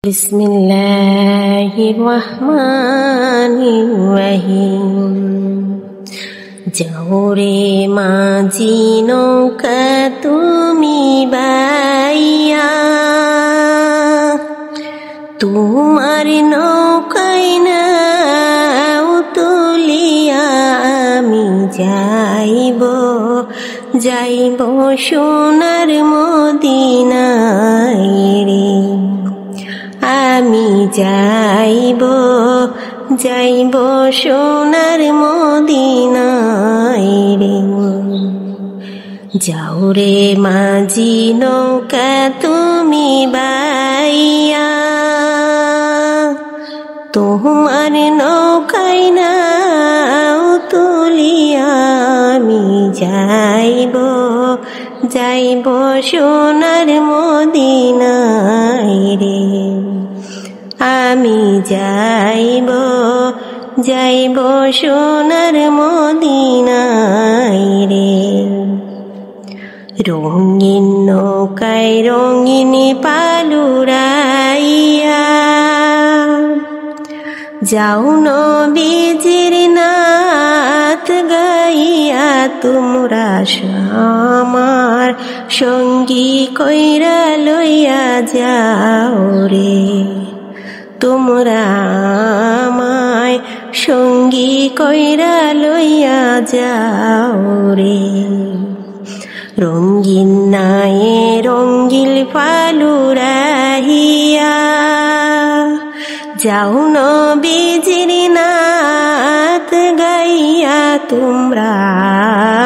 বিসমিল্লাহিররহমানিররহিম। যাও রে মাঝি নৌকা তুমি বাইয়া, তোমার নৌকায় নাও তুলিয়া আমি যাইব সোনার মদিনায় রে। আমি যাইব সোনার মদিনায় রে। যাও রে মাঝি নৌকা তুমি বাইয়া, তোমার নৌকায় নাও তুলিয়া আমি যাইব সোনার মদিনায় রে। আমি যাইব সোনার মদিনায় রে। রঙিন নৌকায় রঙিন পালুরাইয়া, যাও নবীজির নাত গাইয়া তোমরা আমার সঙ্গী কইরা লইয়া যাও রে। তোমরা আমায় সঙ্গী কইরা লইয়া যাও রে। রঙ্গিন নায়ে রঙ্গিল পালুরাহিয়া, যাও নবীজির নাত গাইয়া তোমরা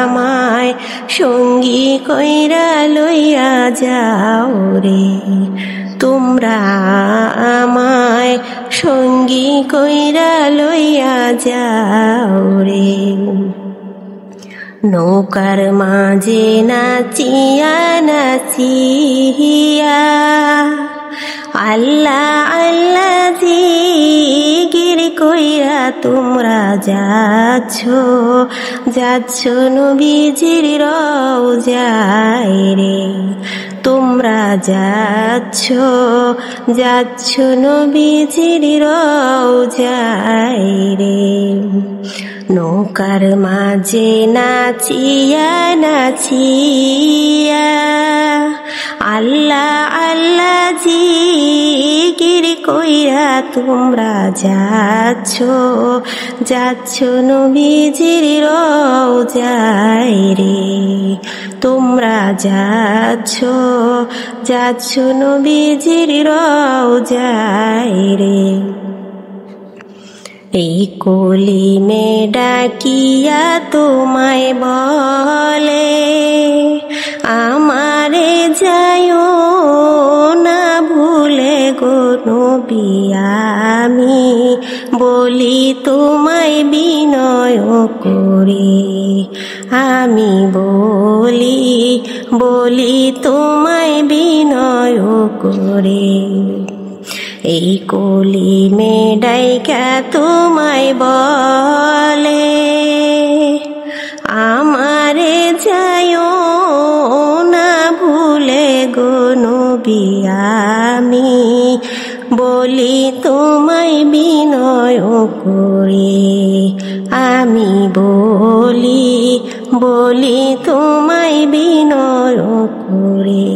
আমায় সঙ্গী কইরা লইয়া যাও রে। তোমরা আমায় সঙ্গী কইরা লইয়া যাও রে। নৌকার মাঝে নাচিয়া নাচিয়া আল্লাহ আল্লাহ জিকির কইরা তোমরা যাচ্ছ নবীজির রওজায় রে। তোমরা যাচ্ছ নবীজির রওজায় রে। নৌকার মাঝে নাচিয়া নাচিয়া আল্লাহ আল্লাহ জিকির কইরা তোমরা যাচ্ছ নবীজির রওজায় রে। তোমরা যাচ্ছ নবীজির রওজায় রে। এই কলিমে ডাকিয়া তোমায় বলে আমারে যাইও না ভুলে গো নবী। আমি বলি তোমায় বিনয় করে, আমি বলি তোমায় বিনয় করে। এই কলিমে ডাইকা তোমায় বলে আমারে যাইও না ভুলে গো নবী। আমি বলি তোমায় বিনয় করে, আমি বলি তোমায় বিনয় করে।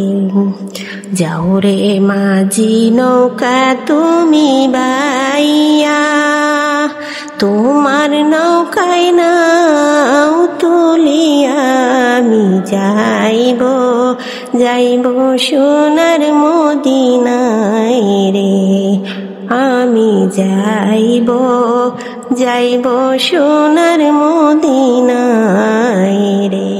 যাও রে মাঝি নৌকা তুমি বাইয়া, তোমার নৌকায় নাও তুলিয়া আমি যাইব সোনার মদিনায় রে। আমি যাইব সোনার মদিনায় রে।